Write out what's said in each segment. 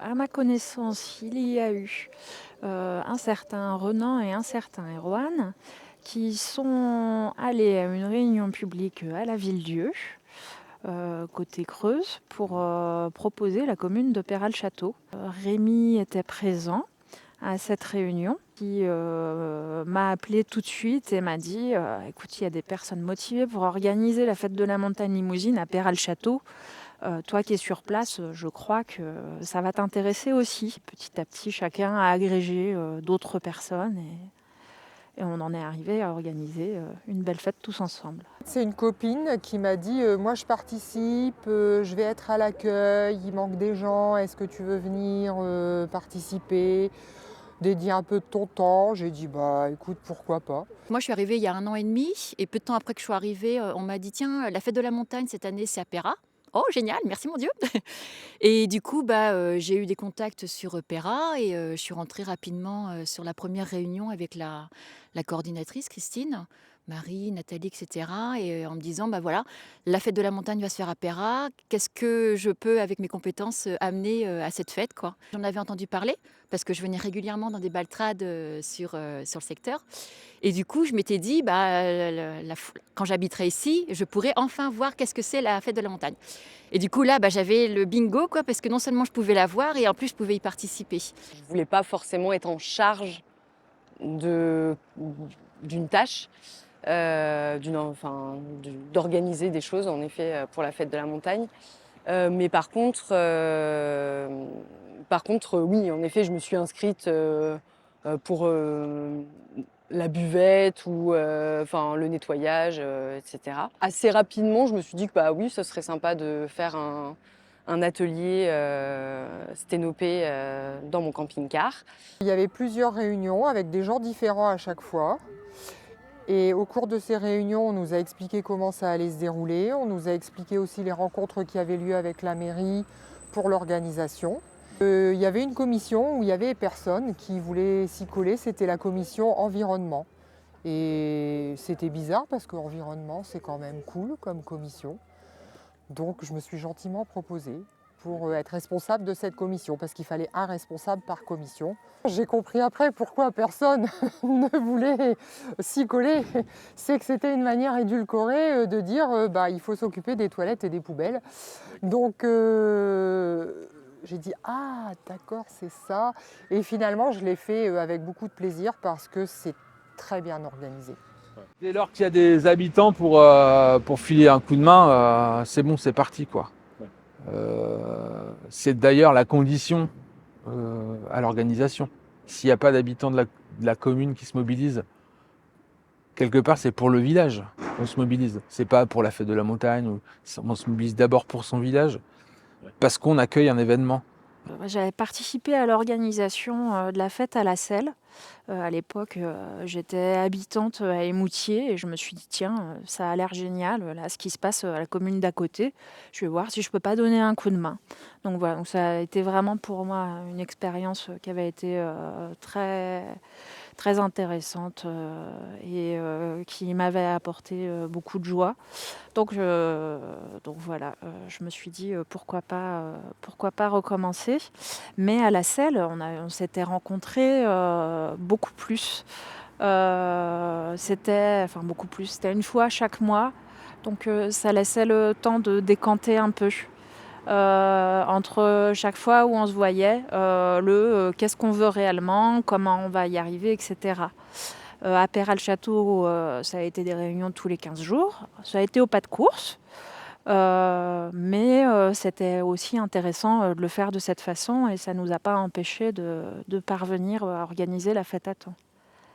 À ma connaissance, il y a eu un certain Renan et un certain Erwan qui sont allés à une réunion publique à la Ville-Dieu, côté Creuse, pour proposer la commune de Péral-Château. Rémi était présent à cette réunion qui m'a appelé tout de suite et m'a dit écoute, il y a des personnes motivées pour organiser la fête de la montagne limousine à Péral-Château. Toi qui es sur place, je crois que ça va t'intéresser aussi. Petit à petit, chacun a agrégé d'autres personnes et on en est arrivé à organiser une belle fête tous ensemble. C'est une copine qui m'a dit moi je participe, je vais être à l'accueil, il manque des gens, est-ce que tu veux venir participer, dédier un peu de ton temps? J'ai dit bah écoute pourquoi pas. Moi, je suis arrivée il y a 1 an et demi et peu de temps après que je suis arrivée, on m'a dit: «Tiens, la fête de la montagne cette année, c'est à Péra». Oh génial, merci mon Dieu! Et du coup, j'ai eu des contacts sur, Péra et je suis rentrée rapidement, sur la première réunion avec la coordinatrice Christine, Marie, Nathalie et cetera et en me disant: «Bah, voilà, la fête de la montagne va se faire à Péra. Qu'est-ce que je peux, avec mes compétences, amener, à cette fête, quoi?» J'en avais entendu parler parce que je venais régulièrement dans des baltrades, sur le secteur et du coup, je m'étais dit: «Bah, quand j'habiterai ici, je pourrai enfin voir qu'est-ce que c'est la fête de la montagne». Et du coup là, j'avais le bingo quoi, parce que non seulement je pouvais la voir et en plus je pouvais y participer. Je voulais pas forcément être en charge de d'une tâche, d'organiser des choses en effet, pour la fête de la montagne. Mais par contre, oui, en effet, je me suis inscrite, pour, la buvette ou, le nettoyage, et cetera. Assez rapidement, je me suis dit que, bah, oui, ce serait sympa de faire un atelier, sténopé, dans mon camping-car. Il y avait plusieurs réunions avec des gens différents à chaque fois. Et au cours de ces réunions, on nous a expliqué comment ça allait se dérouler. On nous a expliqué aussi les rencontres qui avaient lieu avec la mairie pour l'organisation. Il y avait une commission où il y avait personne qui voulait s'y coller, c'était la commission environnement. Et c'était bizarre parce que environnement, c'est quand même cool comme commission. Donc je me suis gentiment proposée pour être responsable de cette commission, parce qu'il fallait un responsable par commission. J'ai compris après pourquoi personne ne voulait s'y coller. C'est que c'était une manière édulcorée de dire il faut s'occuper des toilettes et des poubelles. Donc j'ai dit ah d'accord c'est ça. Et finalement je l'ai fait avec beaucoup de plaisir parce que c'est très bien organisé. Dès lors qu'il y a des habitants pour filer un coup de main, c'est bon, c'est parti, quoi. C'est d'ailleurs la condition à l'organisation. S'il n'y a pas d'habitants de la commune qui se mobilisent, quelque part c'est pour le village qu'on se mobilise. C'est pas pour la fête de la montagne. On se mobilise d'abord pour son village, parce qu'on accueille un événement. J'avais participé à l'organisation de la fête à la Selle. À l'époque, j'étais habitante à Émoutier et je me suis dit tiens, ça a l'air génial, là, ce qui se passe à la commune d'à côté. Je vais voir si je peux pas donner un coup de main. Donc voilà, donc ça a été vraiment pour moi une expérience qui avait été très, très intéressante et qui m'avait apporté beaucoup de joie. Donc voilà, je me suis dit pourquoi pas recommencer. Mais à la Selle, on s'était rencontrés beaucoup plus. Beaucoup plus. C'était une fois chaque mois. Donc ça laissait le temps de décanter un peu. Entre chaque fois où on se voyait, qu'est-ce qu'on veut réellement, comment on va y arriver, etc. À Péral-Château, ça a été des réunions tous les 15 jours. Ça a été au pas de course. Mais c'était aussi intéressant de le faire de cette façon et ça ne nous a pas empêché de parvenir à organiser la fête à temps.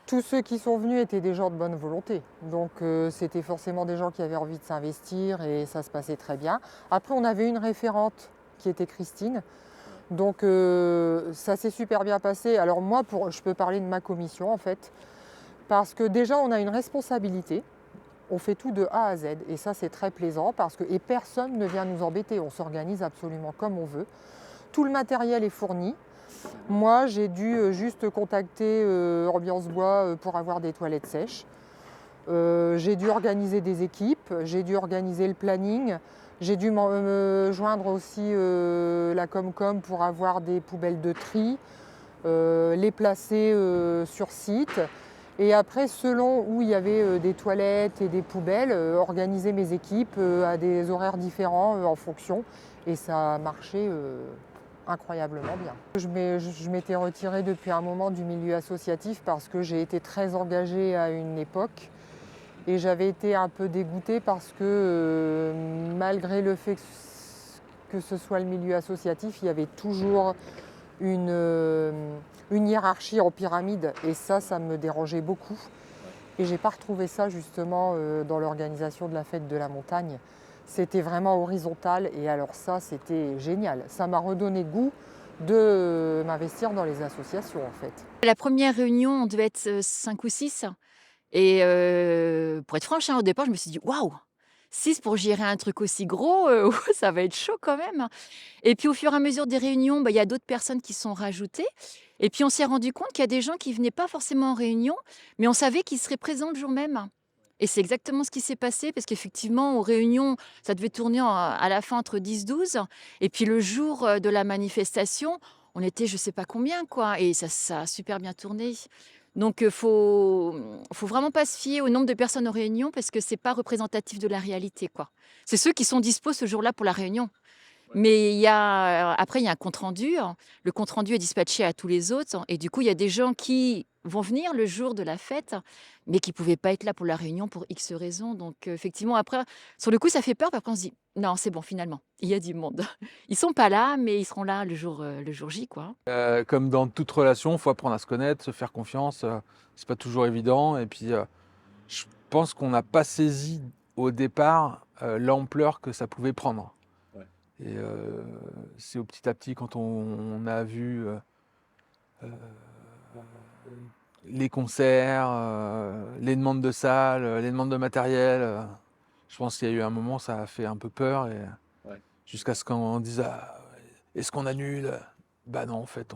Tous ceux qui sont venus étaient des gens de bonne volonté. Donc c'était forcément des gens qui avaient envie de s'investir et ça se passait très bien. Après, on avait une référente qui était Christine. Donc ça s'est super bien passé. Alors moi, je peux parler de ma commission en fait. Parce que déjà, on a une responsabilité. On fait tout de A à Z et ça, c'est très plaisant et personne ne vient nous embêter. On s'organise absolument comme on veut. Tout le matériel est fourni. Moi, j'ai dû juste contacter Ambiance Bois pour avoir des toilettes sèches. J'ai dû organiser des équipes, j'ai dû organiser le planning. J'ai dû me joindre aussi la Comcom pour avoir des poubelles de tri, les placer sur site. Et après, selon où il y avait des toilettes et des poubelles, organiser mes équipes à des horaires différents en fonction. Et ça a marché incroyablement bien. Je m'étais retirée depuis un moment du milieu associatif parce que j'ai été très engagée à une époque. Et j'avais été un peu dégoûtée parce que malgré le fait que ce soit le milieu associatif, il y avait toujours une hiérarchie en pyramide. Et ça me dérangeait beaucoup. Et je n'ai pas retrouvé ça justement dans l'organisation de la fête de la montagne. C'était vraiment horizontal et alors ça, c'était génial. Ça m'a redonné goût de m'investir dans les associations en fait. La première réunion, on devait être 5 ou 6. Et pour être franche, au départ, je me suis dit: «Waouh! 6 pour gérer un truc aussi gros, ça va être chaud quand même». Et puis au fur et à mesure des réunions, il y a d'autres personnes qui sont rajoutées et puis on s'est rendu compte qu'il y a des gens qui venaient pas forcément en réunion, mais on savait qu'ils seraient présents le jour même. Et c'est exactement ce qui s'est passé parce qu'effectivement aux réunions, ça devait tourner à la fin entre 10-12 et puis le jour, de la manifestation, on était je sais pas combien quoi et ça a super bien tourné. Donc faut vraiment pas se fier au nombre de personnes aux réunions parce que c'est pas représentatif de la réalité, quoi. C'est ceux qui sont dispo ce jour-là pour la réunion. Mais après il y a un compte rendu, hein. Le compte rendu est dispatché à tous les autres et du coup, il y a des gens qui vont venir le jour de la fête, mais qui pouvaient pas être là pour la réunion pour X raisons. Donc effectivement, après, sur le coup, ça fait peur, puis après on se dit: «Non, c'est bon finalement, il y a du monde». Ils sont pas là, mais ils seront là le jour J, quoi. Comme dans toute relation, il faut apprendre à se connaître, se faire confiance. C'est pas toujours évident. Et puis, je pense qu'on n'a pas saisi au départ l'ampleur que ça pouvait prendre. Ouais. Et c'est au petit à petit, quand on a vu les concerts, les demandes de salles, les demandes de matériel. Je pense qu'il y a eu un moment, ça a fait un peu peur. Et Ouais. jusqu'à ce qu'on dise «Ah, est-ce qu'on annule?» Bah non, en fait,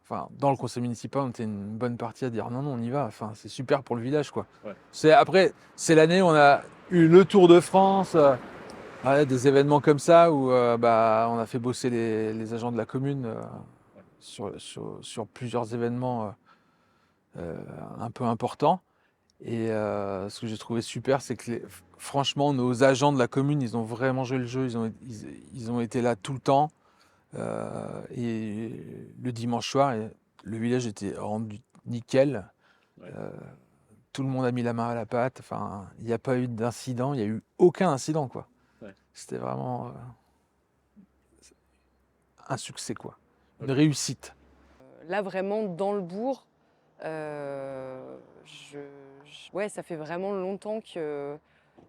enfin, dans le conseil municipal, on était une bonne partie à dire non, non, on y va. Enfin, c'est super pour le village, quoi. Ouais. Après, c'est l'année où on a eu le Tour de France, ouais, des événements comme ça où on a fait bosser les agents de la commune sur plusieurs événements un peu importants. Et ce que j'ai trouvé super, c'est que franchement, nos agents de la commune, ils ont vraiment joué le jeu. Ils ont été là tout le temps. Et le dimanche soir, le village était rendu nickel. Ouais. Tout le monde a mis la main à la pâte. Enfin, il n'y a pas eu d'incident. Il n'y a eu aucun incident, quoi. Ouais. C'était vraiment un succès, quoi. Une réussite. Là, vraiment, dans le bourg, ouais, ça fait vraiment longtemps qu'il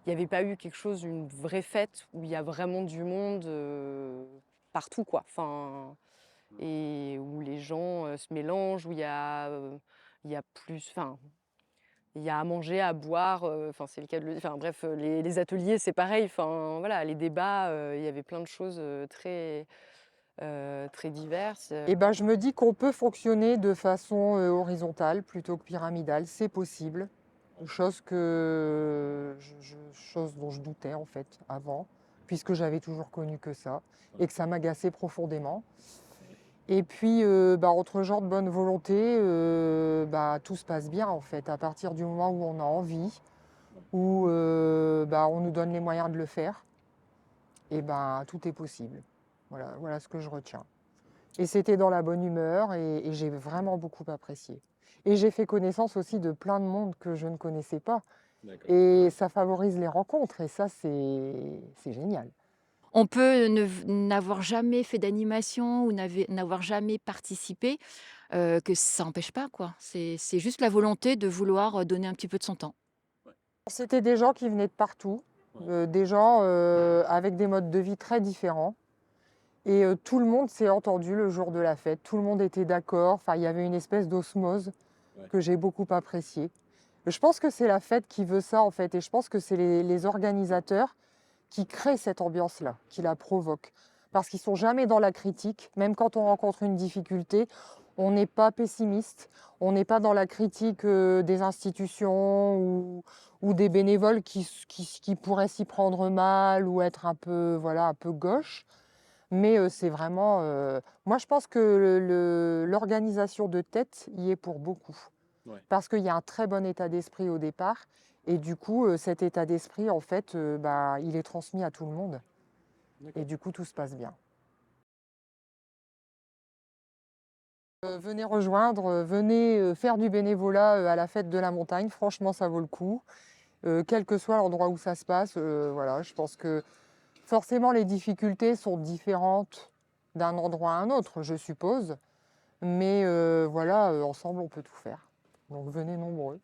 n'y avait pas eu quelque chose, une vraie fête où il y a vraiment du monde partout, quoi. Enfin, et où les gens se mélangent, où il y a plus, enfin, il y a à manger, à boire. Enfin, c'est le cas de le dire. Enfin, bref, les ateliers, c'est pareil. Enfin, voilà, les débats, il y avait plein de choses très diverses. Et ben, je me dis qu'on peut fonctionner de façon horizontale plutôt que pyramidale, c'est possible. Chose dont je doutais en fait avant, puisque j'avais toujours connu que ça, et que ça m'agaçait profondément. Et puis, entre gens de bonne volonté, tout se passe bien en fait, à partir du moment où on a envie, où on nous donne les moyens de le faire, et tout est possible. Voilà ce que je retiens. Et c'était dans la bonne humeur et j'ai vraiment beaucoup apprécié. Et j'ai fait connaissance aussi de plein de monde que je ne connaissais pas. D'accord. Et ça favorise les rencontres et ça, c'est génial. On peut n'avoir jamais fait d'animation ou n'avoir jamais participé, que ça n'empêche pas, quoi. C'est juste la volonté de vouloir donner un petit peu de son temps. C'était des gens qui venaient de partout, des gens avec des modes de vie très différents. Et tout le monde s'est entendu le jour de la fête, tout le monde était d'accord. Enfin, il y avait une espèce d'osmose que j'ai beaucoup appréciée. Je pense que c'est la fête qui veut ça en fait, et je pense que c'est les organisateurs qui créent cette ambiance-là, qui la provoquent. Parce qu'ils ne sont jamais dans la critique, même quand on rencontre une difficulté, On n'est pas pessimiste, on n'est pas dans la critique des institutions ou des bénévoles qui pourraient s'y prendre mal ou être un peu, voilà, un peu gauche. Mais c'est vraiment... moi, je pense que l'organisation de tête y est pour beaucoup. Ouais. Parce qu'il y a un très bon état d'esprit au départ. Et du coup, cet état d'esprit, en fait, il est transmis à tout le monde. D'accord. Et du coup, tout se passe bien. Venez rejoindre, venez faire du bénévolat à la fête de la montagne. Franchement, ça vaut le coup. Quel que soit l'endroit où ça se passe, voilà, je pense que forcément les difficultés sont différentes d'un endroit à un autre, je suppose. Mais voilà, ensemble, on peut tout faire. Donc venez nombreux.